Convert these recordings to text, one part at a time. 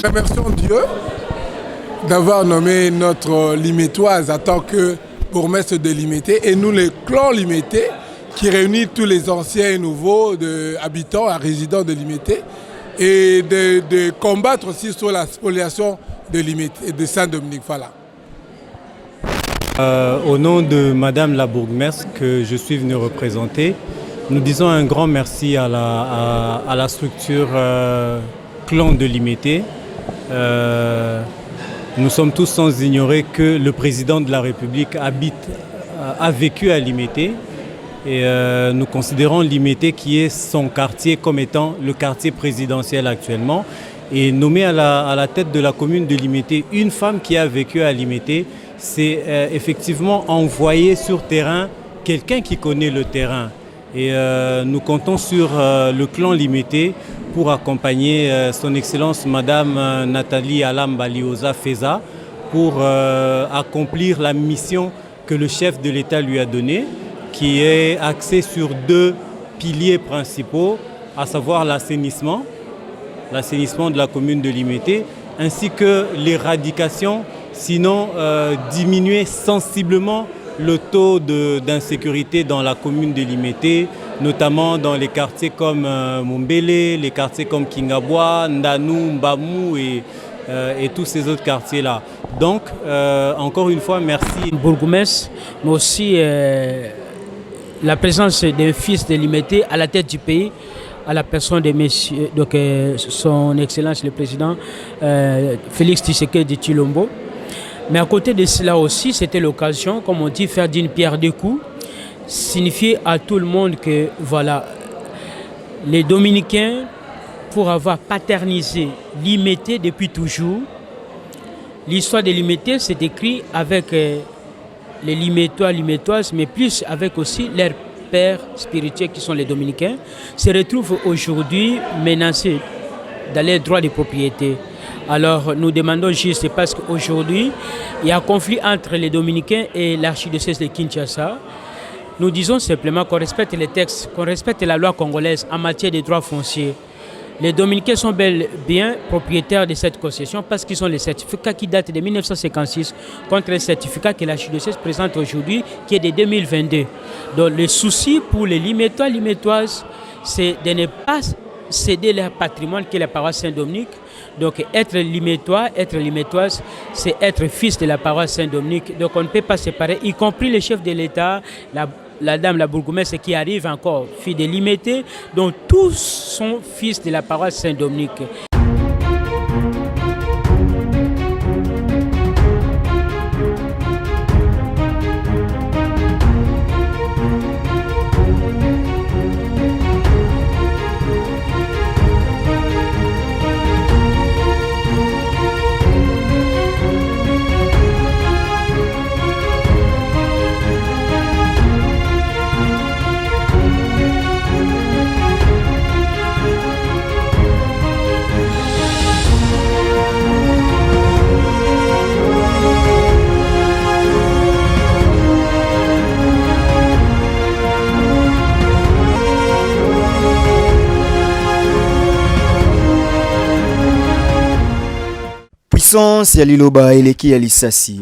Remercions Dieu d'avoir nommé notre Limétoise en tant que bourgmestre de Limité et nous les clans Limité qui réunit tous les anciens et nouveaux habitants et résidents de Limité et de combattre aussi sur la spoliation de Limité, de Saint-Dominique. Voilà. Au nom de Madame la bourgmestre que je suis venu représenter, nous disons un grand merci à la structure clan de Limité. Nous sommes tous sans ignorer que le président de la République a vécu à Limité et nous considérons Limité qui est son quartier comme étant le quartier présidentiel actuellement et nommé à la tête de la commune de Limité une femme qui a vécu à Limité, c'est effectivement envoyer sur terrain quelqu'un qui connaît le terrain et nous comptons sur le clan Limité pour accompagner son Excellence Madame Nathalie Alam-Balioza Feza pour accomplir la mission que le chef de l'État lui a donnée, qui est axée sur deux piliers principaux, à savoir l'assainissement de la commune de Limité, ainsi que l'éradication, sinon diminuer sensiblement le taux d'insécurité dans la commune de Limité, notamment dans les quartiers comme Mombele, les quartiers comme Kingabwa, Ndanou, Mbamou et tous ces autres quartiers-là. Donc, encore une fois, merci. Bourgmestre, mais aussi la présence d'un fils de Limité à la tête du pays, à la personne de messieurs, donc, son Excellence le Président Félix Tshisekedi Tshilombo. Mais à côté de cela aussi, c'était l'occasion, comme on dit, faire d'une pierre deux coups, signifier à tout le monde que voilà, les Dominicains, pour avoir paternisé Limité depuis toujours, l'histoire de Limité s'est écrite avec les Limétois, Limétoises, mais plus avec aussi leurs pères spirituels qui sont les Dominicains, se retrouvent aujourd'hui menacés dans les droits de propriété. Alors nous demandons juste parce qu'aujourd'hui, il y a un conflit entre les Dominicains et l'archidiocèse de Kinshasa. Nous disons simplement qu'on respecte les textes, qu'on respecte la loi congolaise en matière de droits fonciers. Les Dominicains sont bel et bien propriétaires de cette concession parce qu'ils ont les certificats qui datent de 1956 contre les certificats que l'archidiocèse présente aujourd'hui qui est de 2022. Donc le souci pour les Limétois, Limétoises, c'est de ne pas céder leur patrimoine qui est la paroisse Saint-Dominique. Donc être Limétois, être Limétoise, c'est être fils de la paroisse Saint-Dominique. Donc on ne peut pas séparer, y compris le chef de l'État, la dame, la bourgmestre qui arrive encore, fille de Limité. Donc tous sont fils de la paroisse Saint-Dominique. Innocence ya liloba eleki ya lisasi.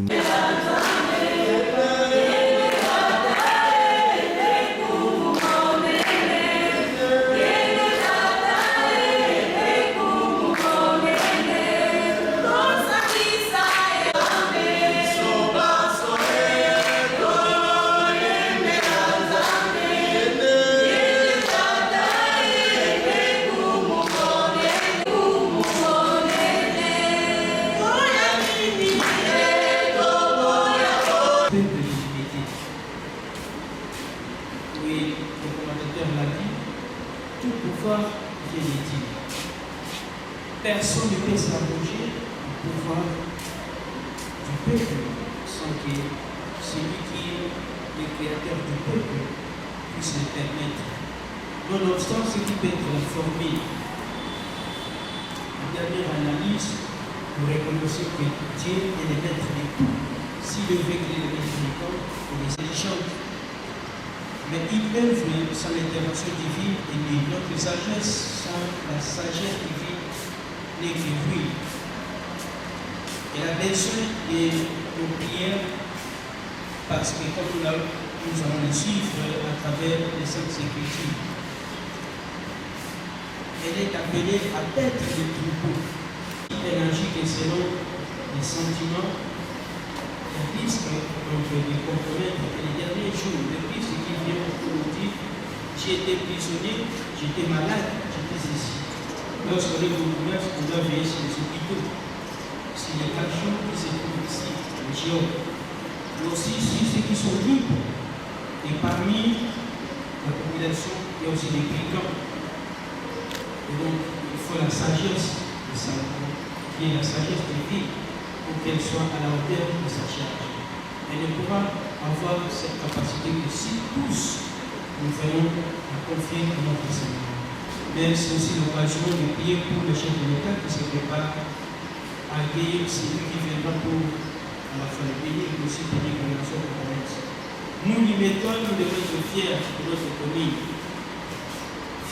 Personne ne peut s'arroger au pouvoir du peuple sans que celui qui est le créateur du peuple puisse le permettre. Nonobstant ce qui peut être la formule, en dernière analyse, nous reconnaissons que Dieu est le maître de tout. S'il veut qu'il est le maître de tout, il est échange. Mais il œuvre sans l'intervention divine et notre sagesse sans la sagesse divine. Les février. Elle a besoin de nos prières parce que comme nous allons le suivre à travers les Saintes Écritures, elle est appelée à être le troupeau. Elle agit que selon les sentiments, elle risque donc de compromettre les derniers jours de Christ qui vient pour nous dire j'ai été prisonnier, j'étais malade, j'étais ici. Lorsqu'on est au commerce, on doit veiller sur les hôpitaux, sur les cachons qui se trouvent ici, les géants, mais aussi sur ceux qui sont libres. Et parmi la population, il y a aussi des brigands. Et donc, il faut la sagesse de Salomon, qui est la sagesse de vie, pour qu'elle soit à la hauteur de sa charge. Elle ne pourra avoir cette capacité que si tous nous venons à confier à notre Seigneur. Mais c'est aussi l'occasion de prier pour le chef de l'État qui se prépare à accueillir celui qui viendra pour à la fin du pays et aussi pour les relations de commerce. Nous lui mettons, nous devons être fiers de notre commune.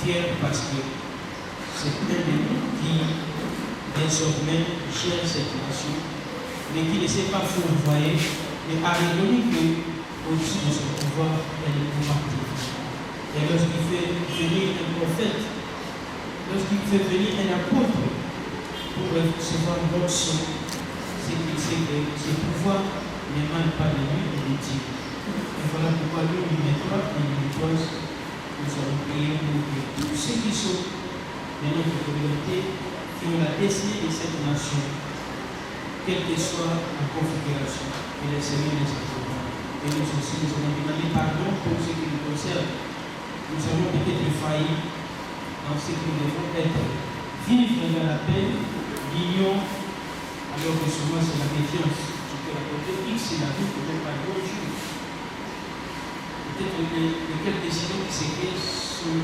Fiers parce que c'est un de nous qui désormais gère cette nation, mais qui ne sait pas fourvoyer, mais a reconnu qu'au-dessus de son pouvoir, elle est pouvoir divin. Et lorsqu'il fait venir un prophète, lorsqu'il fait venir un apôtre pour recevoir votre son, c'est qu'il sait que ce pouvoir n'émane pas de lui, mais de Dieu. Et voilà pourquoi nous lui mettrons et lui pose. Nous allons prier pour que tous ceux qui sont de notre communauté, qui ont la destinée de cette nation, quelle que soit la configuration, et le Seigneur les accompagne. Et nous aussi, nous allons demander pardon pour ce qui nous concerne. Nous avons peut-être failli dans ce que nous devons être. Vivre dans la paix, l'union, alors que souvent c'est la méfiance. Je peux raconter X, c'est la vie, peut-être pas de bonjour. Peut-être que quelques décisions qui s'écrivent sont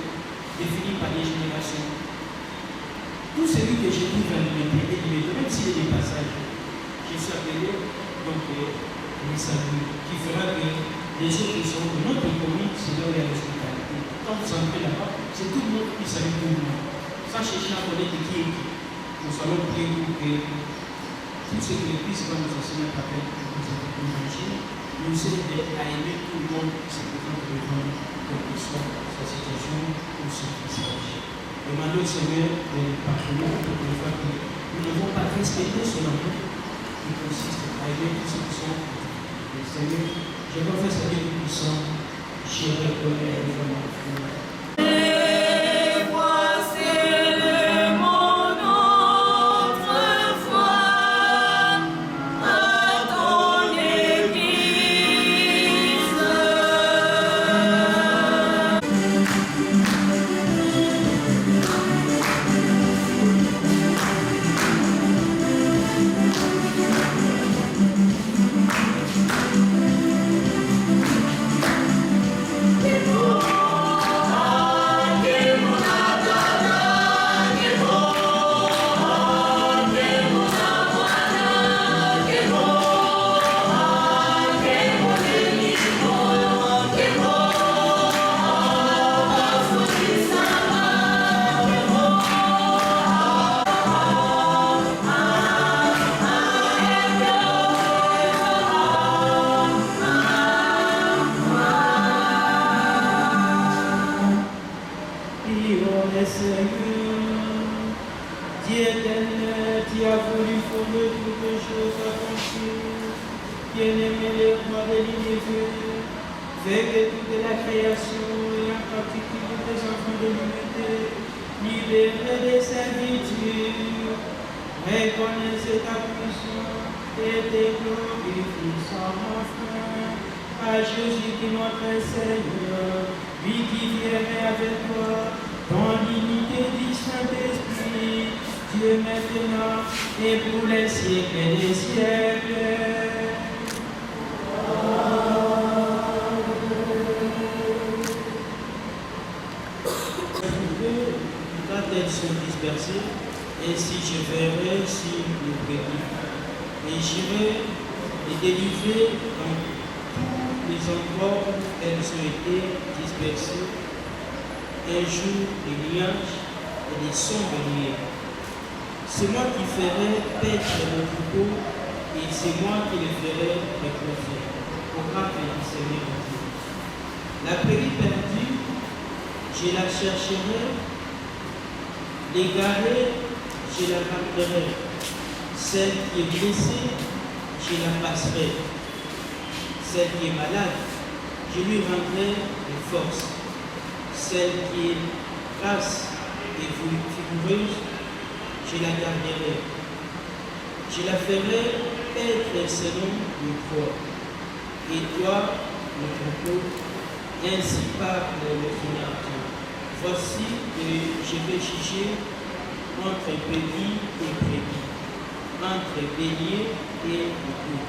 définies par les générations. Tout celui que je trouve à l'humanité, même s'il est des passages, je suis appelé donc le salut, qui fera que les autres qui sont de notre commune, c'est là où il y a l'hospitalité. Quand vous entrez là-bas, c'est tout le monde qui salue tout le monde. Sans chercher à connaître qui est qui. Nous allons prier pour que tout ce que l'Église va nous enseigner à travers cette évangile nous aide à aimer tout le monde qui se présente devant nous, quelle que soit sa situation ou son message. Demandons au Seigneur de pardonner pour le fait que nous ne devons pas respecter son amour qui consiste à aimer tous ceux qui sont le Seigneur. Je confesse à Dieu Tout-Puissant, je reconnais vraiment. Oh que toutes choses s'accomplissent. Bien-aimé les rois de l'univers, fais que toute la création et en particulier les enfants de l'humanité, libérés de servitude, reconnaissent ta puissance et te glorifient sans fin. À Jésus qui est notre Seigneur, lui qui vient avec toi, dans l'unité du Saint-Esprit, Dieu maintenant et pour les siècles des siècles. Quand elles sont dispersées, ainsi je verrai sur le pays. Et j'irai les délivrer dans tous les endroits où elles ont été dispersées, un jour des nuages et des sombres nuées. C'est moi qui ferai paître le troupeau et c'est moi qui le ferai reposer. Au grave du Seigneur Dieu. La prairie perdue, je la chercherai, l'égarée, je la rappellerai. Celle qui est blessée, je la passerai. Celle qui est malade, je lui rendrai des forces. Celle qui est grasse et vigoureuse, je la garderai. Je la ferai être selon le poids. Et toi, le troupeau, ainsi parle le Seigneur Dieu. Voici que je vais juger entre brebis et brebis, entre bélier et bouc.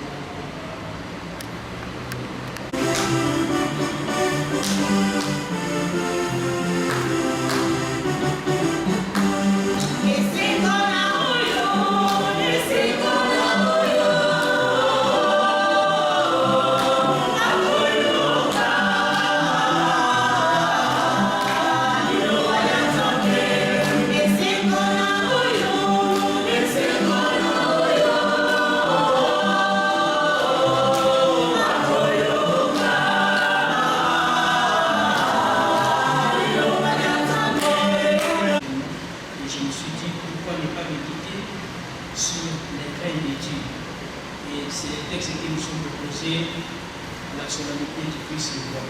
La solennité du Christ le roi.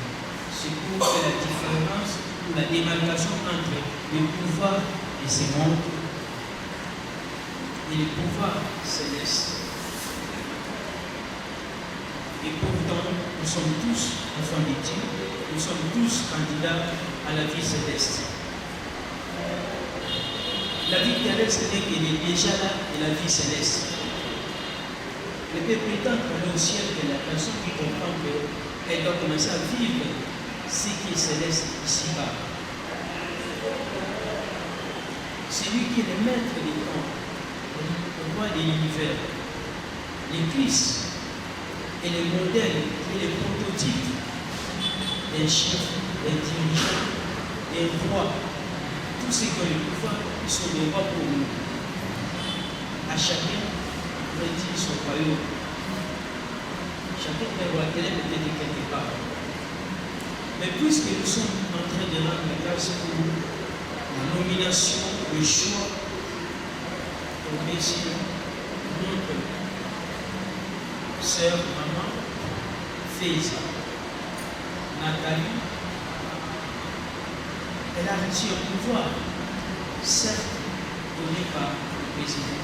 C'est pour faire la différence, la démarcation entre le pouvoir de ce monde et le pouvoir céleste. Et pourtant, nous sommes tous enfants de Dieu, nous sommes tous candidats à la vie céleste. La vie terrestre est qu'elle est déjà là et la vie céleste. Le peuple prétend aller au ciel que la personne qui comprend qu'elle doit commencer à vivre ce qui est céleste ici-bas. C'est lui qui est le maître des temps, le roi de l'univers. Le Christ est le modèle, est le prototype d'un chef, d'un dirigeant, d'un roi. Tous ceux qui ont le pouvoir, ils sont des rois pour nous. À chacun, dit son royaume. Chacun des rois peut-être quelque part. Mais puisque nous sommes en train de rendre grâce pour la nomination, le choix, pour ici notre sœur, maman, Faiza, Nathalie, elle a reçu un pouvoir, certes donné par le président.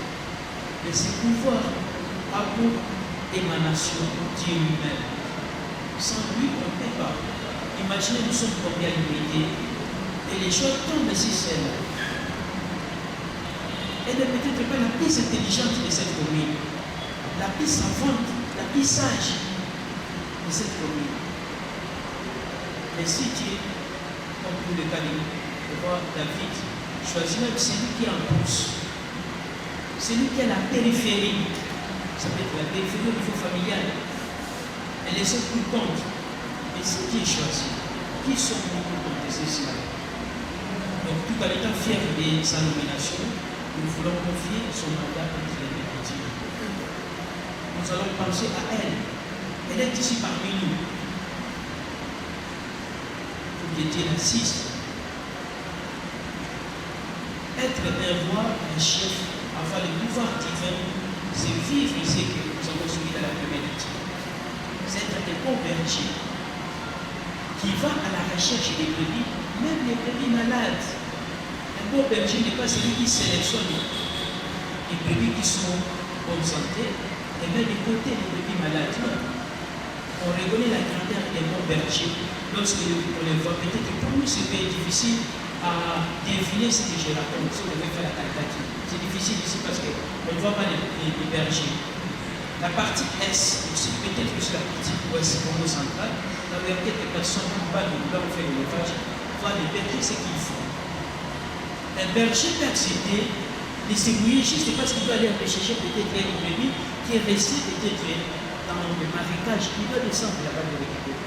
Mais ce pouvoir a pour émanation Dieu lui-même. Sans lui, on ne peut pas. Imaginez, nous sommes combien limités. Et les choses tombent si c'est là. Elle n'est peut-être pas la plus intelligente de cette commune, la plus savante, la plus sage de cette commune. Mais si Dieu, comme pour le cas du roi David, choisit même celui qui en pousse. Celui qui est la périphérie, ça peut être la périphérie au niveau familial, elle est seule qui compte. Et c'est qui est choisi. Qui sont-nous pour contester cela? Donc, tout en étant fier de sa nomination, nous voulons confier son mandat entre les mains de Dieu. Nous allons penser à elle. Elle est ici parmi nous. Pour que Dieu l'assiste. Être un roi, un chef, avoir le pouvoir divin, c'est vivre ici que nous avons suivi dans la première étude. C'est être un bon berger qui va à la recherche des brebis, même les brebis malades. Un bon berger n'est pas celui qui sélectionne les brebis qui sont en bonne santé et met de côté les brebis malades. Non. On reconnaît la grandeur des bons bergers lorsque on les voit. Peut-être que pour nous, c'est difficile à deviner ce que je raconte, si on devait faire la caricature. C'est difficile ici parce qu'on ne voit pas les bergers. La partie Est, aussi peut-être que c'est la partie ouest, Congo central, là où il y a quelques personnes qui parlent de là où on fait l'élevage, voient les bergers ce qu'ils font. Un berger peut accepter de se mouiller juste parce qu'il doit aller rechercher peut-être une brebis qui est restée peut-être dans le marécage, il doit descendre là-bas de récupérer.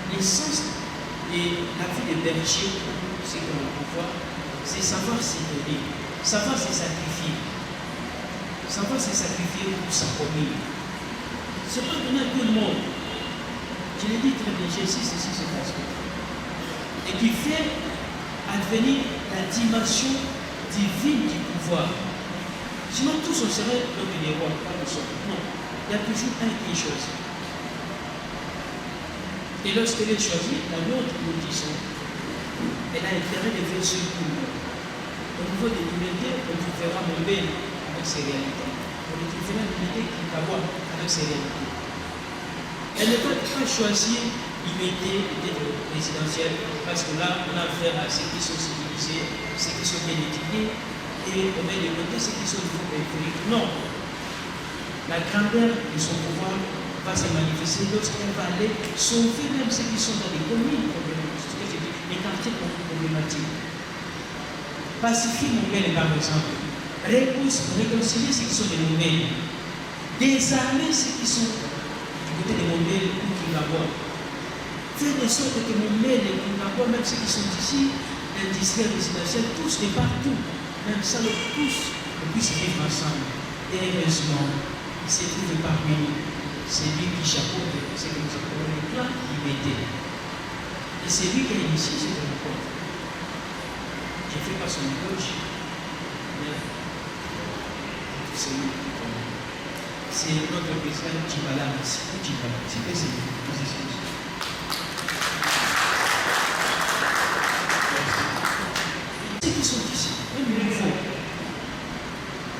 L'essence de la vie des bergers, c'est que l'on peut voir, c'est savoir se donner, savoir se sacrifier. Savoir se sacrifier pour sa famille. Ce n'est pas donner à tout le monde. Je l'ai dit très bien, ceci, c'est parce que. Et qui fait advenir la dimension divine du pouvoir. Sinon, tous on serait comme des rois, pas le sol. Non, il y a toujours un qui choisit. Et lorsqu'elle est choisie, la nôtre nous disons, elle a intérêt de faire ce coup. Au niveau des libertés, on vous fera mon bel avec ses réalités. On utilisera l'unité qui va voir avec ses réalités. Elle ne va pas choisir l'unité peut-être résidentielle, parce que là, on a affaire à ceux qui sont civilisés, ceux qui sont bien éduqués, et on met de côté ceux qui sont périphériques. Non. La grandeur de son pouvoir va se manifester lorsqu'elle va aller sauver même ceux qui sont dans les communes problématiques, les quartiers problématiques. Pacifier mon bien, par exemple. Réconcilier ceux qui sont des mauvais, désarmer ceux qui sont du côté des mauvais ou qui l'abordent, faire de sorte que mon mail et qui l'abordent, même ceux qui sont ici, l'industrie résidentielle, tous et partout, même ça, tous, on puisse vivre ensemble. Et heureusement, il s'est trouvé parmi nous, c'est lui qui chapeaute ce que nous appelons le plan liberté. Et c'est lui qui a initié cette rencontre. Je ne fais pas son éloge, mais c'est notre président Djibala. C'est que c'est une position. Ceux qui sont ici, même nouveau,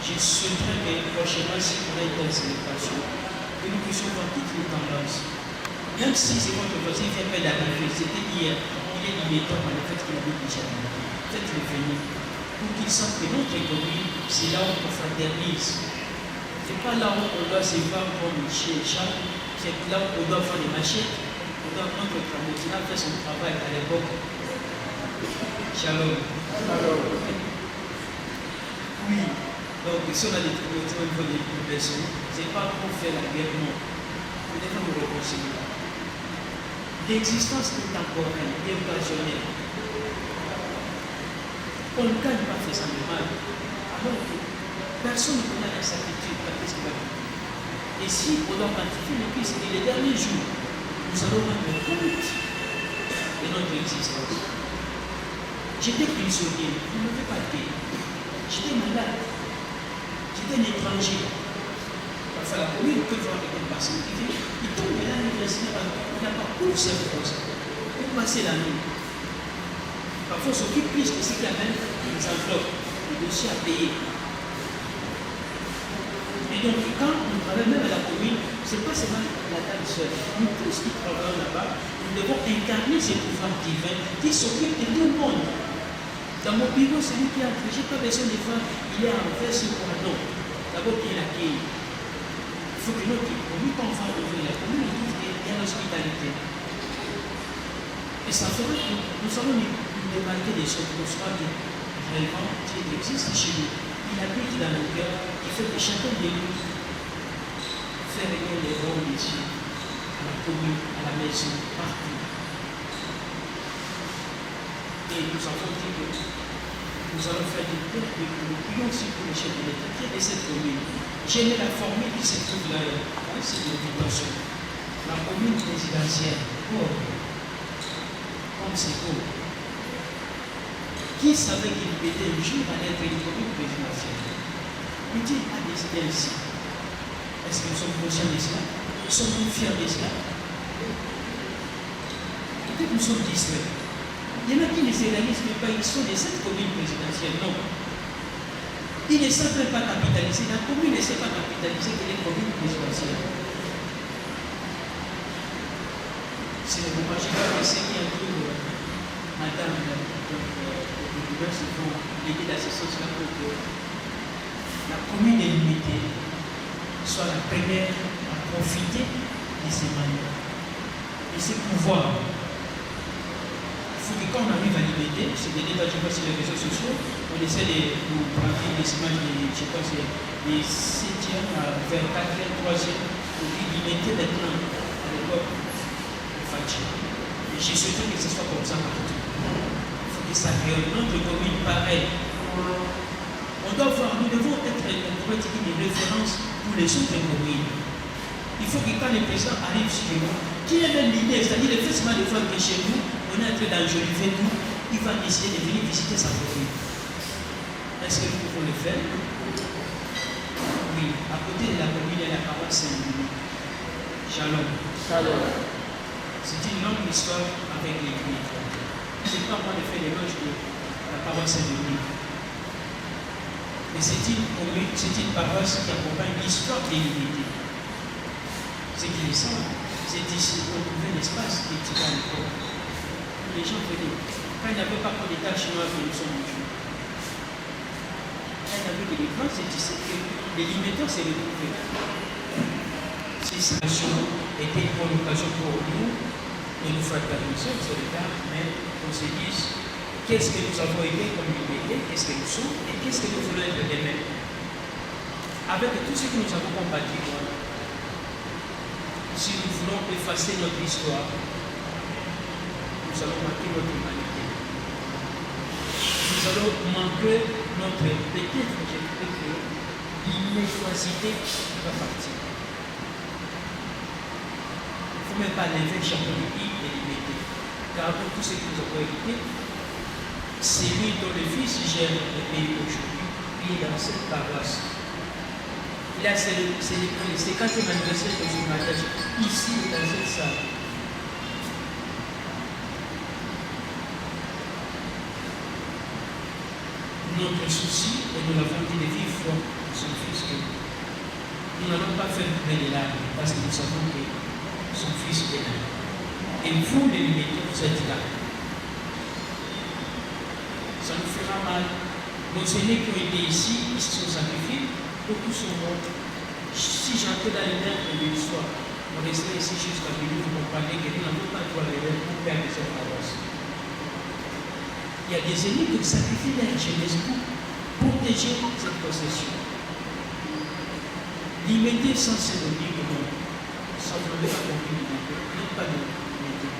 je souhaiterais que prochainement, si on a une telle célébration, que nous puissions voir toutes les tendances. Même si c'est votre voisin qui fait d'arriver, c'était hier, il est temps par le fait qu'il avait déjà arrivé. Faites-le venir. Pour qu'ils sentent que notre économie, c'est là où on fraternise. Ce n'est pas là où on doit se voir comme chez Charles, c'est là où on doit faire des machettes, on doit prendre le Tramontina faire son travail à l'époque. Shalom. Oui, donc si on a des Tramontina au niveau des personnes, ce n'est pas pour faire la guerre, non. Nous devons nous réconcilier. L'existence est temporelle et occasionnelle. On ne gagne pas faisant le mal. Alors que personne ne connaît la certitude de ce qui va venir. Et si on doit quantifier le Christ, et les derniers jours, nous allons rendre compte de notre existence. J'étais prisonnier, je ne me fais pas paix. J'étais malade. J'étais un étranger. Parfois la commune peut voir avec une personne qui vit, il tombe là, l'université, il n'a pas pour cette chose, pour passer la nuit. Parfois, on s'occupe plus de ce qu'il y a même des enveloppes, des dossiers à payer. Et donc, quand on travaille même à la commune, ce n'est pas seulement la table seule. Nous tous qui travaillons là-bas, nous devons incarner ces pouvoirs divins qui s'occupent de tout le monde. Dans mon bureau, celui qui a entré, je n'ai pas besoin de voir, il est en fait ce non. D'abord, il accueille. Il faut que notre commune, quand on va ouvrir la commune, il y a l'hospitalité. Et ça fera que nous allons démarquer des choses pour soi que réellement Dieu existe chez nous. Il habite dans nos cœurs, qui fait que chacun de nous fait venir les bons des cieux, à la commune, à la maison, partout. Et nous avons dit que nous allons faire des telles que nous prions aussi pour le chef de l'État qui est de cette commune. J'aimais la formule qui se trouve là, c'est de l'invitation. La commune présidentielle, comme c'est beau. Qui savait qu'il était un jour à être une commune présidentielle? Mais Dieu a décidé ainsi. Est-ce que nous sommes conscients de cela? Sommes-nous fiers de cela? Peut-être nous sommes distraits. Il y en a qui ne se réalisent même pas, ils sont de cette commune présidentielle. Non. Ils ne savent même pas capitaliser. La commune ne sait pas capitaliser que les communes présidentielles. C'est le moment, je vais essayer un peu, madame, le souvent l'aider dans ce sens-là pour que la commune est limitée, soit la première à profiter de ces manières, de ces pouvoirs. Il faut que quand on arrive à limiter, c'est des débats, je vois sur les réseaux sociaux, on essaie de nous prendre des images, je sais pas, c'est des 7e vers 4e, 3e, pour limiter maintenant à l'époque. Et j'ai souhaité que ce soit comme ça partout. Il faut que ça rayonne. Notre commune, pareil. On doit voir, nous devons être une référence pour les autres communes. Il faut que quand le président arrive chez nous, qu'il ait même l'idée, c'est-à-dire le fait seulement de voir que chez nous, on est en train d'enjoliver tout, il va décider de venir visiter sa commune. Est-ce que nous pouvons le faire? Oui, à côté de la commune, il y a la paroisse Saint-Denis. Shalom. Shalom. C'est une longue histoire avec l'Église. Ce n'est pas moi de faire l'éloge de la paroisse Saint-Denis. Mais c'est une paroisse qui accompagne l'histoire de l'unité. C'est qui le savent, c'est ici qu'on trouvait l'espace des petits à l'époque. Les gens venaient. Quand il n'y avait pas pour d'État chinois que nous sommes venus. Quand il y avait des l'écran, c'est ici que les limiteurs s'est retrouvé. Ces situations étaient une bonne occasion pour nous de nous fraterniser sur le cas, mais on se dise qu'est-ce que nous avons été comme liberté, qu'est-ce que nous sommes et qu'est-ce que nous voulons être demain. Avec tout ce que nous avons combattu, si nous voulons effacer notre histoire, nous allons manquer notre humanité. Nous allons manquer notre, peut-être, l'inefficacité qui va partir. Il ne faut même pas lever chaque pays et limiter. Car après tout ce que nous avons évité, c'est lui dont le fils gère le pays aujourd'hui, il est dans cette paroisse. Là, c'est le 50e anniversaire de son mariage, ici, dans cette salle. Notre souci, et nous l'avons dit de vive foi de son fils, que nous n'allons pas faire couler les larmes, parce que nous savons que son fils est là. Et vous, les limiteurs, vous êtes là. Ça nous fera mal. Nos aînés qui ont été ici, ils se sont sacrifiés, beaucoup sont morts. Si j'entrais dans les nerfs de l'histoire, on resterait ici jusqu'à minuit, vous comprenez que nous n'avons pas droit à l'erreur pour perdre cette paroisse. Il y a des aînés qui sacrifient leur jeunesse pour protéger cette possession. Limiter sans synonyme, non. Ça ne veut pas compris, non pas de limiter.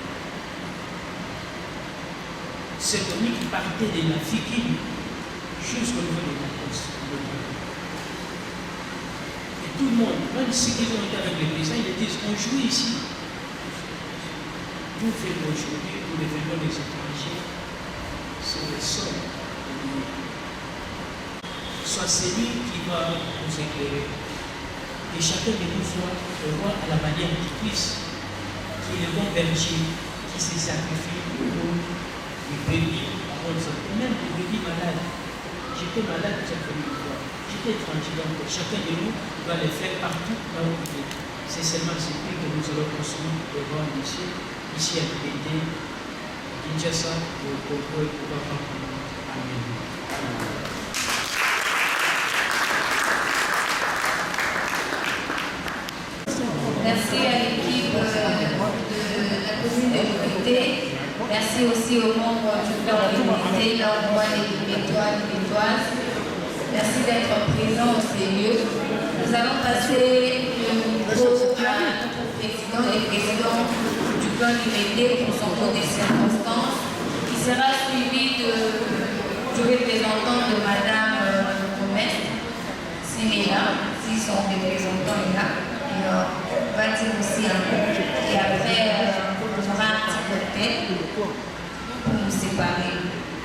C'est Tony qui partait de la figure jusqu'au niveau de la poste. Et tout le monde, même ceux qui ont été avec les présidents, ils disent on joue ici. Nous faisons aujourd'hui, nous devenons les étrangers sur le sol de l'humanité. Soit celui qui va nous éclairer. Et chacun de nous soit le roi à la manière du Christ, qui est le bon berger, qui se sacrifie pour les brebis à bonne santé. Même les brebis malades. J'étais malade cette première fois. J'étais étranger, donc chacun de nous doit le faire partout là où il est. C'est seulement ce prix que nous allons construire devant ici à l'unité, Kinshasa, au Congo et au Papa. Amen. Merci à l'équipe de la commune de l'unité. Merci aussi aux membres du corps de l'unité, l'endroit des Limetoises. Merci d'être présents au ces lieux. Nous allons passer le micro à notre président et président du plan l'unité pour son cours des circonstances, qui sera suivi du représentant de Madame Comès, s'il est là, si son représentant est là. On va dire aussi un peu. Et après, on aura un petit côté pour nous séparer.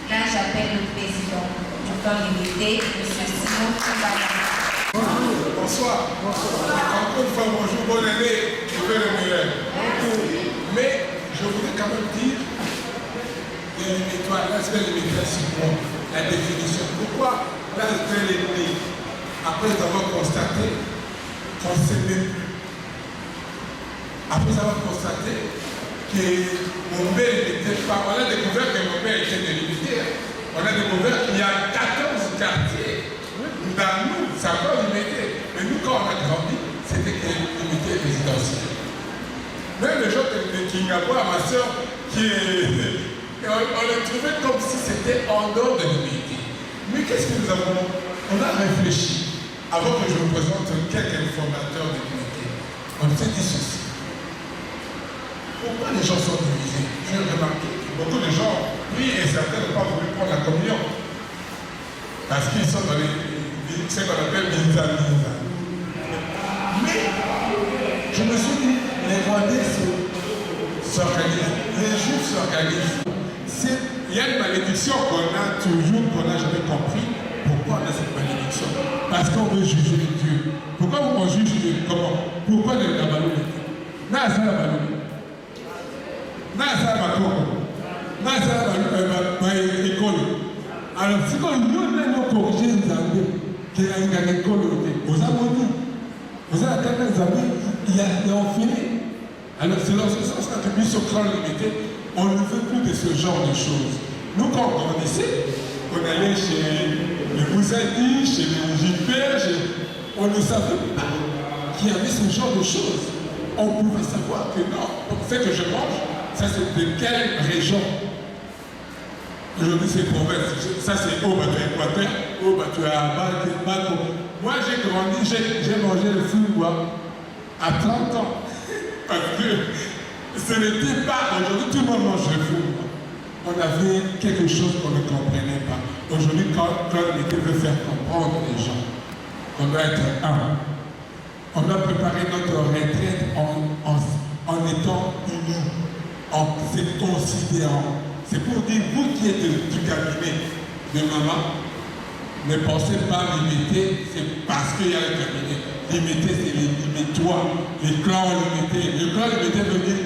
Là, j'appelle le président du camp limité, M. Simon Koumbala. Bonsoir. Encore une fois, bonjour, bonne année, je veux le meilleur. Mais je voudrais quand même dire l'aspect limitaire sur moi, la définition. Pourquoi l'aspect limité, après avoir constaté qu'on ne s'aimait plus, après avoir constaté que mon père n'était pas, on a découvert que mon père était délimité. On a découvert qu'il y a 14 quartiers dans nous, c'est encore limité. Mais nous, quand on a grandi, c'était limité résidentiel. Même les gens de Kingapore, ma soeur, on le trouvait comme si c'était en dehors de l'unité. Mais qu'est-ce que nous avons? On a réfléchi, avant que je vous présente quelques fondateurs de l'unité. On s'est dit ceci. Pourquoi les gens sont divisés? J'ai remarqué que beaucoup de gens, oui, et certains n'ont pas voulu prendre la communion. Parce qu'ils sont dans ce qu'on appelle Minza. Mais, je me suis dit, les Rwandais s'organisent, les Juifs s'organisent. Il y a une malédiction qu'on a toujours, qu'on n'a jamais compris. Pourquoi on a cette malédiction? Parce qu'on veut juger Dieu. Pourquoi on juge Dieu? Comment? Pourquoi le Gabalou? Nasa Gabalou. Nasa Bakoko. Nasa Bakoko. Alors, si on a corrigé les amis, qu'il y a une école, vous avez vous avez atteint les amis, il y a fini. Alors, c'est dans ce sens que nous sommes très limités. On ne veut plus de ce genre de choses. Nous, quand on grandissait, on allait chez les Moussadis, chez les JP, on ne savait pas qu'il y avait ce genre de choses. On pouvait savoir que non, ce que je mange, ça c'est de quelle région? Aujourd'hui c'est province, ça c'est au bateau Équateur, au bateau Bako. Moi j'ai grandi, j'ai mangé le fouillois à 30 ans. Parce que ce n'était pas, aujourd'hui tout le monde mange le fouillois. On avait quelque chose qu'on ne comprenait pas. Aujourd'hui quand l'unité veut faire comprendre les gens, on doit être un. On doit préparer notre retraite en étant unis, en se considérant. C'est pour dire, vous qui êtes du cabinet de maman, ne pensez pas limiter, c'est parce qu'il y a le cabinet. Limiter, c'est les limitois, les clans limités. Le clan limité veut dire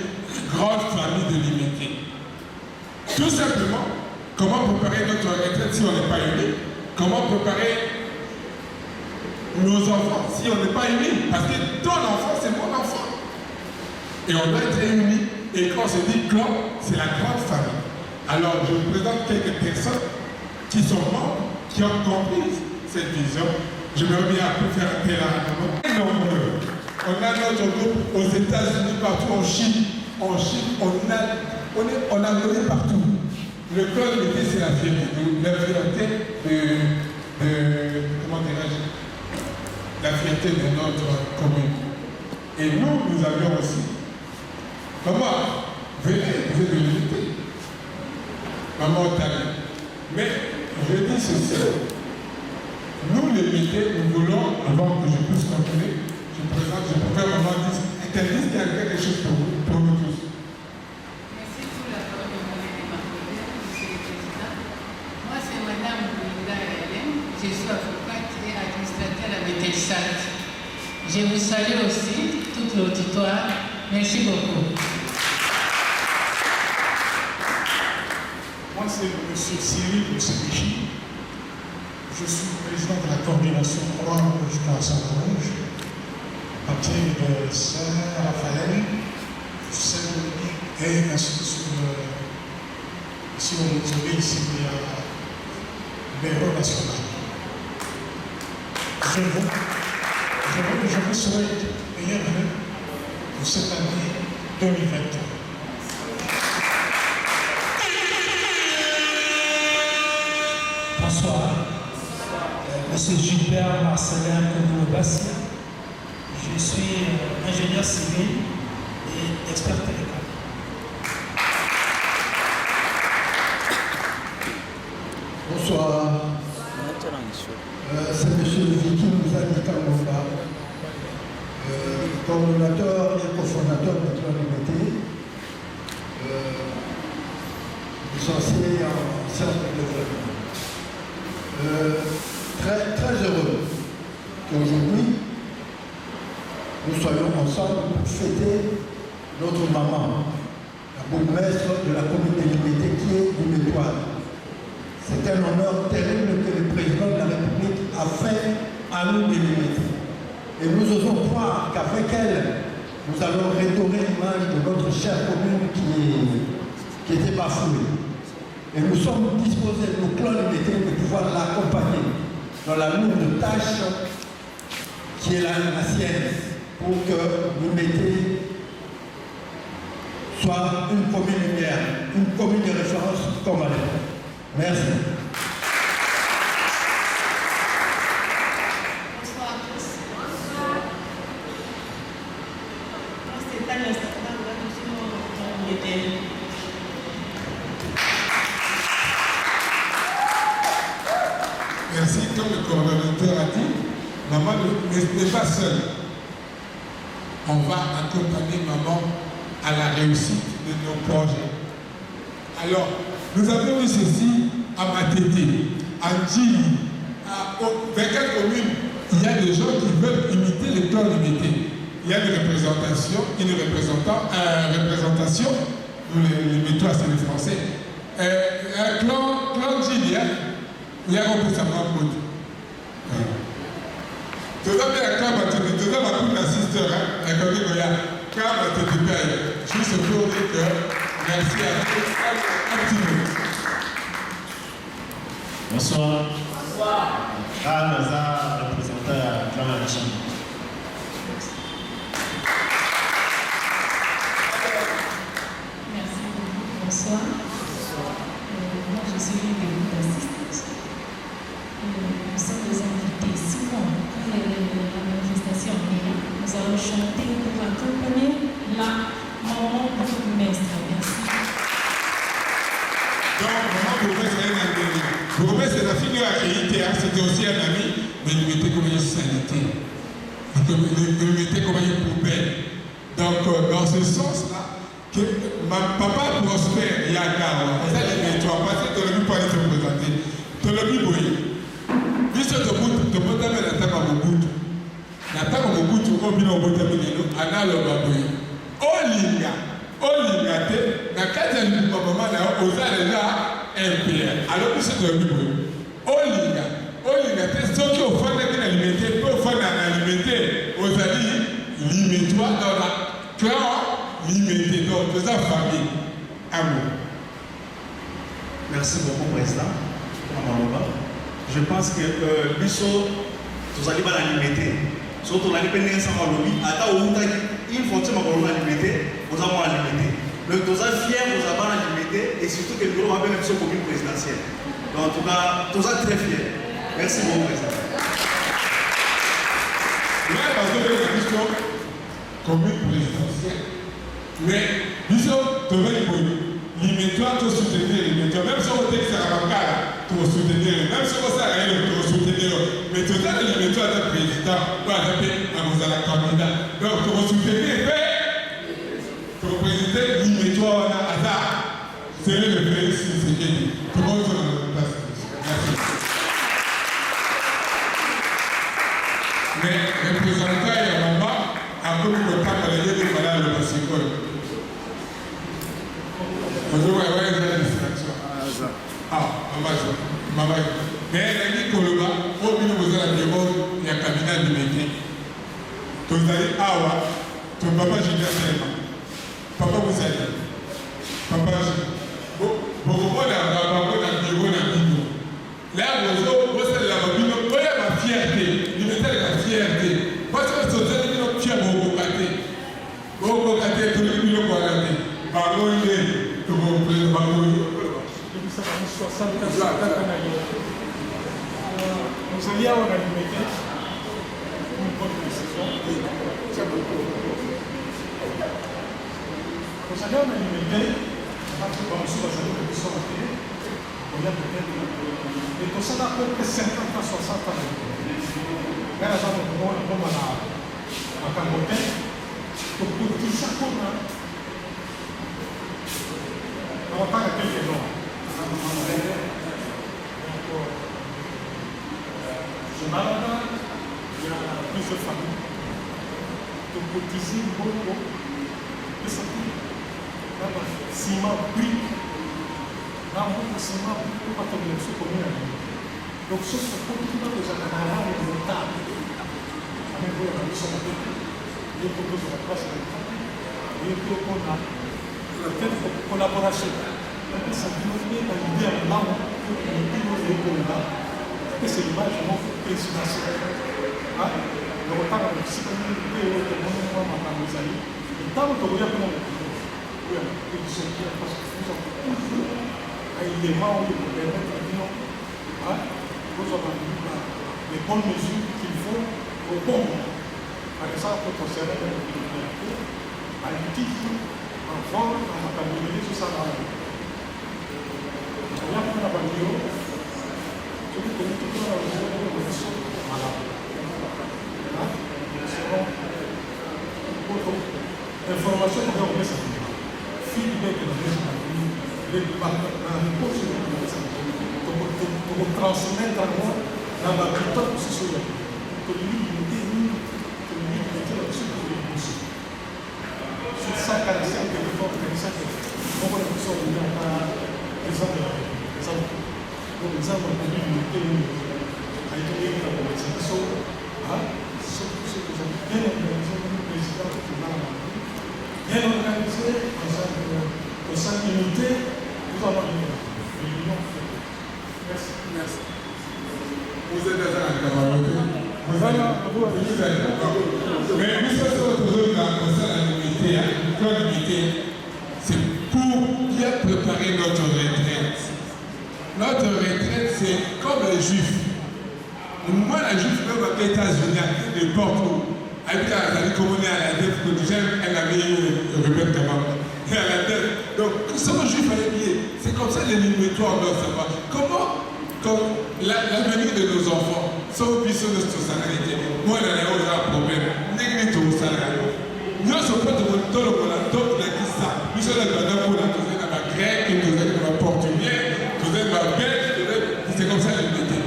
grande famille de limité. Tout simplement, comment préparer notre retraite si on n'est pas unis? Comment préparer nos enfants si on n'est pas unis? Parce que ton enfant, c'est mon enfant. Et on doit être unis. Et quand on se dit clan, c'est la grande famille. Alors, je vous présente quelques personnes qui sont membres, qui ont compris cette vision. Je me reviens un peu faire appel à un nombreux. On a notre groupe aux États-Unis, partout en Chine. En Chine, on a donné partout. Le clan limité, c'est la fierté comment dirais-je, la fierté de notre commune. Et nous avions aussi. Maman, venez, vous êtes de l'unité. Maman Tali. Mais je dis ceci. Nous, les métiers, nous voulons, avant que je puisse continuer, je préfère maman dire, qu'elle dise qu'il y a quelque chose pour nous tous. Merci pour la parole de Monsieur le Président. Moi, c'est Madame Linda Hélène. Je suis avocate et administrateur à Betelsat. Je vous salue aussi, tout l'auditoire. Merci beaucoup. Moi, c'est M. Cyril Moussebichi. Je suis président de la coordination Croix-Rouge dans Saint-Rouge, à partir de Saint-Raphaël, Saint-Dominique et ainsi de suite. Ici, on nous obéit ici, il y a l'héros national. Je vous souhaite meilleur vœu pour cette année 2021. Bonsoir. Monsieur Gilbert Marcelin Konou-Bassi. Je suis ingénieur civil et expert télécom. Bonsoir. C'est M. Vicky Mouzadi Kambomba, coordonnateur et cofondateur de notre unité, licencié en sciences de développement. Très heureux qu'aujourd'hui soyons ensemble pour fêter notre maman, la bourgmestre de la commune de Limete qui est limétoise. C'est un honneur terrible que le président de la République a fait à nous de Limete. Et nous osons croire qu'avec elle, nous allons redorer l'image de notre chère commune qui était bafouée. Et nous sommes disposés, nos clans limétais, de pouvoir l'accompagner dans la lourde tâche qui est la sienne pour que Limete soit une commune lumière, une commune de référence comme elle. Merci. Bonsoir à tous. Bonsoir. C'est un instant où nous sommes. Merci, comme le coordonnateur a dit, maman n'est pas seule. On va accompagner maman à la réussite de nos projets. Alors, nous avons eu ceci à Matete, à Djili, dans quelle commune il y a des gens qui veulent imiter les clans limités. Il y a une représentation, les métois c'est les Français. Un clan Djili, il y a un peu ça va pour tout. Tout ça, il y a un clan Matete, tout ça va pour la sister, un côté il y a un clan Matete. Juste pour dire que merci à tous. Un petit mot. Bonsoir. Bonsoir. Naza, représentant à Clan Hachim. Merci beaucoup. Bonsoir. Moi, je suis une de d'assistance. Nous sommes des invités. Souvent, quand la manifestation est là, nous allons chanter pour accompagner la maman bourgmestre. Merci. Donc, maman bourgmestre est un ami. Bourgmestre, c'est la fille à Kéité, c'était aussi un ami, mais il mettait comme une sanité. Il mettait comme une poubelle. Donc, dans ce sens-là, que papa prospère, il y a un gars, ça les toi, parce que tu n'as pas de se présenter. Tu l'as vu, oui. Puisque tu peux t'amener la table à Mobutu. La table à Mobutu, on vient au Mobutu, on a le babouille. Olinga, na kati ya maman na ozala là MPR. Alors que c'est de lui. Olinga te soki ofandaki na limité, pe ofanda na limité, ozali limitois dans la clan limité, donc de sa famille. Amour. Merci beaucoup, Président. Je pense que Bisso, nous allons la limiter. Surtout la limiter sans lobby. À une fonction de limiter, nous avons la limiter. Donc nous sommes fiers, nous avons la limiter et surtout que nous avons une commune présidentielle. Donc en tout cas, nous sommes très fiers. Merci beaucoup, Président. Là, parce que la question commune présidentielle, mais Bisso, tu veux limite-toi, tu soutenir, limite-toi. Même si on dit que c'est la bancale, tu vas soutenir. Même si on sait rien, tu vas soutenir. Mais tu dois limite-toi à ton président, ou à la candidat. Donc tu vas soutenir, mais tu vas présider, limite-toi à hasard. C'est le fait, c'est ce qu'il dit. Tout le monde se place. Merci. Mais représentant et maman, à cause de temps, il y a des malades de la psychologue. Bonjour, ouais, c'est la distraction. Maman. Mais elle dit que le bas, au milieu de la démon, il y a un cabinet de métier. Donc vous allez, ton papa, je dis à papa, vous allez. Papa, je beaucoup de la bureau, là, vous êtes la babine, vous avez ma fierté. Il me dit la fierté. Parce que vous êtes une fière, vous gâtez. Vous gâtez, tout le monde va gâter. Pardon, il est. Depuis ça va nous 64 ans. Nous allions à la limite. Une bonne décision. C'est beaucoup. Nous allions à la limite. Comme si nous allions à sortir. On a peut-être. Et tout ça, à peu près 50 à 60 ans. Quand nous avons à Cambodia, pour tout ça, on va pas quelques noms. Je m'arrête, il y a plusieurs familles. cotiser beaucoup, de sortir. Ciment, brique, dans le ciment, pour pas tomber sur le commun. Donc, ce sont beaucoup de gens qui ont des tables. Avec vous, on a mis sur la tête. Il faut que sur la place de l'état. Il faut qu'on a la collaboration. Ça devient une idée en langue pour que nous puissions là. Et c'est l'image de notre présidentiel. Le retard avec ce que nous devons faire, nous avons fait des amis. Et tant que nous avons fait des choses, parce que nous avons toujours un élément où nous permettre de dire nous avons les bonnes mesures qu'il faut au bon moment. Par exemple, concernant la criminalité, à l'outil, en forme, en maternité, tout ça dans la vie. Il y a un abandon, je vous connais tout le monde, nous sommes malades. Nous serons information pour faire ça. Feedback de la vie, les réponses pour transmettre à moi dans la méthode sociale. Que l'unité, sur 145 téléphone, on va nous sortir par exemple. Donc, les gens ont l'unité à étudier la conversation. Ce que vous avez bien organisé, le président qui m'a bien organisé, dans sa unité, nous avons une réunion. Merci. Merci. Vous êtes déjà à la camarade. Mais nous sommes toujours dans l'unité. C'est pour bien préparer notre retraite. Notre retraite, c'est comme les Juifs. Moi, les Juifs, même aux États-Unis, n'importe où, avec la communauté à la tête, elle avait Rebecca Kamara. Et à la tête. Donc, sommes Juifs à l'épier. C'est comme ça les limitoires doivent savoir. Comment, comme l'avenir de nos enfants, sans oublier sur notre salarié, moi, il y a un problème. Négrito au salarié. Nous sommes pas de votre temps, on a d'autres qui ça. Nous sommes dans la grec, nous sommes dans la portugais, nous sommes dans la belge, c'est comme ça les métiers.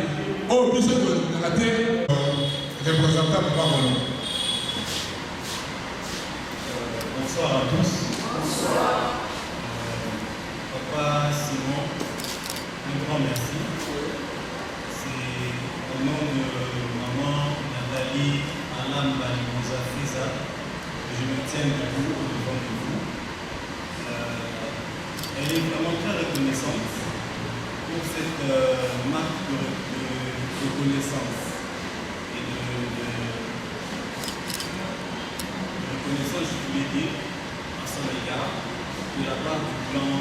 Oh, nous sommes dans la terre. Représentant parole. Bonsoir à tous. Bonsoir. Papa Simon, un grand merci. C'est au nom de maman Nathalie Alam Balimouza Fiza que je me tiens debout devant vous. Elle est vraiment très reconnaissante pour cette marque de reconnaissance et de reconnaissance, je voulais dire, à son égard, de la part du plan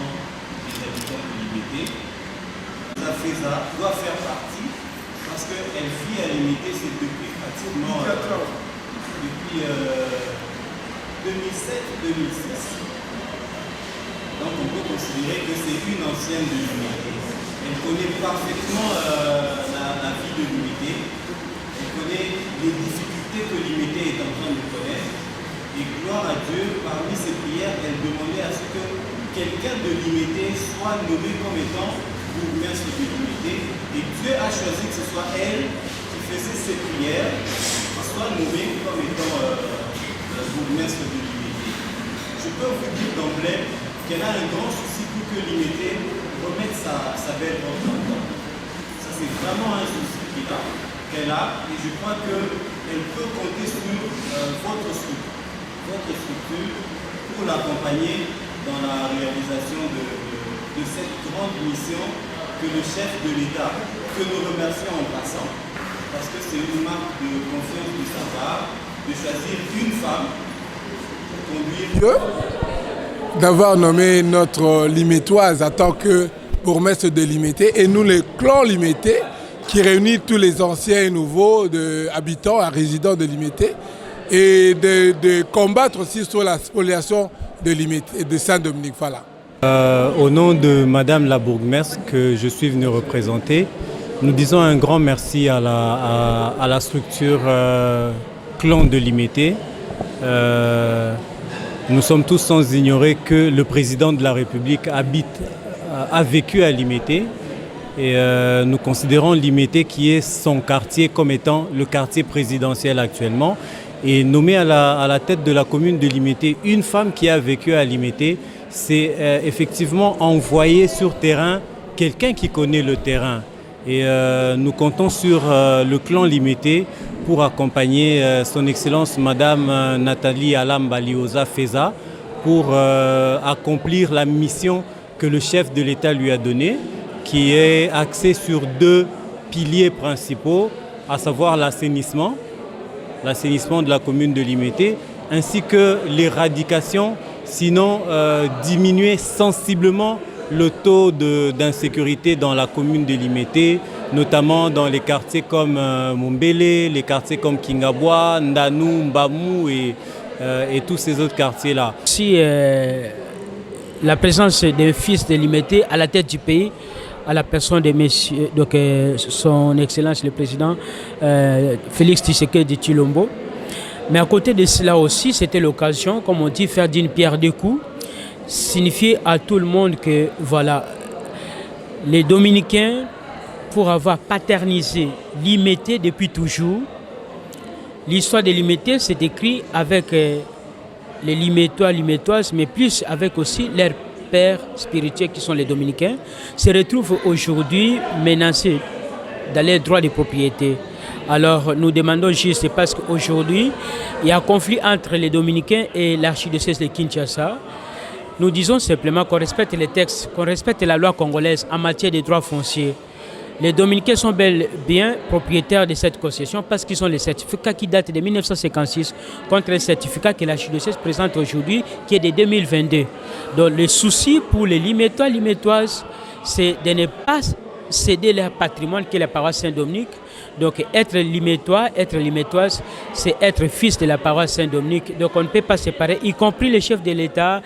des habitants de Limité. La FESA doit faire partie parce qu'elle vit à Limité, c'est depuis pratiquement depuis 2007-2006. Donc on peut considérer que c'est une ancienne de l'unité. Elle connaît parfaitement la vie de l'unité. Elle connaît les difficultés que l'unité est en train de connaître. Et gloire à Dieu, parmi ses prières, elle demandait à ce que quelqu'un de l'unité soit nommé comme étant bourgmestre de l'unité. Et Dieu a choisi que ce soit elle qui faisait ses prières, qui soit nommée comme étant bourgmestre de l'unité. Je peux vous dire d'emblée qu'elle a un grand souci pour que l'unité remette sa belle robe dans le temps. Ça, c'est vraiment un souci qu'elle a, et je crois qu'elle peut compter sur votre structure pour l'accompagner dans la réalisation de cette grande mission que le chef de l'État, que nous remercions en passant, parce que c'est une marque de confiance de sa part, de choisir une femme pour conduire. D'avoir nommé notre Limétoise en tant que bourgmestre de Limité, et nous, les clans Limité, qui réunit tous les anciens et nouveaux habitants et résidents de Limité, et de combattre aussi sur la spoliation de Limité, de Saint-Dominique. Voilà. Au nom de Madame la bourgmestre que je suis venu représenter, nous disons un grand merci à la structure clan de Limité. Nous sommes tous sans ignorer que le président de la République a vécu à Limité, et nous considérons Limité qui est son quartier comme étant le quartier présidentiel actuellement. Et nommer à la tête de la commune de Limete une femme qui a vécu à Limete, c'est effectivement envoyer sur terrain quelqu'un qui connaît le terrain. Et nous comptons sur le clan Limete pour accompagner son Excellence Madame Nathalie Alam-Balioza Feza pour accomplir la mission que le chef de l'État lui a donnée, qui est axée sur 2 piliers principaux, à savoir l'assainissement de la commune de Limete, ainsi que l'éradication, sinon diminuer sensiblement le taux d'insécurité dans la commune de Limete, notamment dans les quartiers comme Mombele, les quartiers comme Kingabwa, Ndanou, Mbamou et tous ces autres quartiers-là. Si la présence d'un fils de Limete à la tête du pays, à la personne de messieurs, donc, son Excellence le Président Félix Tshisekedi Tshilombo. Mais à côté de cela aussi, c'était l'occasion, comme on dit, faire d'une pierre deux coups, signifier à tout le monde que voilà, les Dominicains, pour avoir paternisé Limete depuis toujours, l'histoire de Limete s'est écrite avec les Limetois, Limetoises, mais plus avec aussi leurs pères spirituels qui sont les Dominicains, se retrouvent aujourd'hui menacés dans les droits de propriété. Alors nous demandons juste, parce qu'aujourd'hui, il y a un conflit entre les Dominicains et l'archidiocèse de Kinshasa. Nous disons simplement qu'on respecte les textes, qu'on respecte la loi congolaise en matière de droits fonciers. Les Dominicains sont bel et bien propriétaires de cette concession parce qu'ils ont les certificats qui datent de 1956 contre les certificats que l'archidiocèse présente aujourd'hui qui est de 2022. Donc le souci pour les Limetois, Limetoises, c'est de ne pas céder leur patrimoine qui est la paroisse Saint-Dominique. Donc être Limetois, être Limetoise, c'est être fils de la paroisse Saint-Dominique. Donc on ne peut pas séparer, y compris le chef de l'État,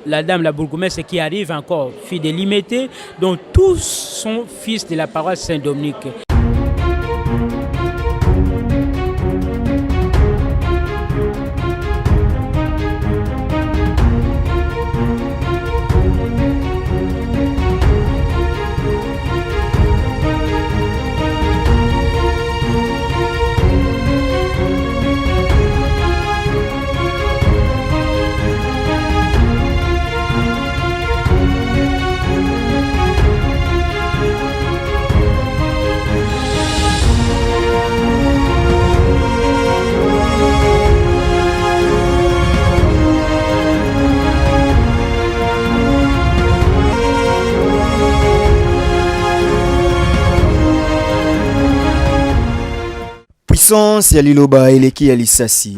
la dame, la bourgmestre qui arrive encore, fille de Limete, donc tous sont fils de la paroisse Saint-Dominique. Puissance ya liloba eleki ya lisasi.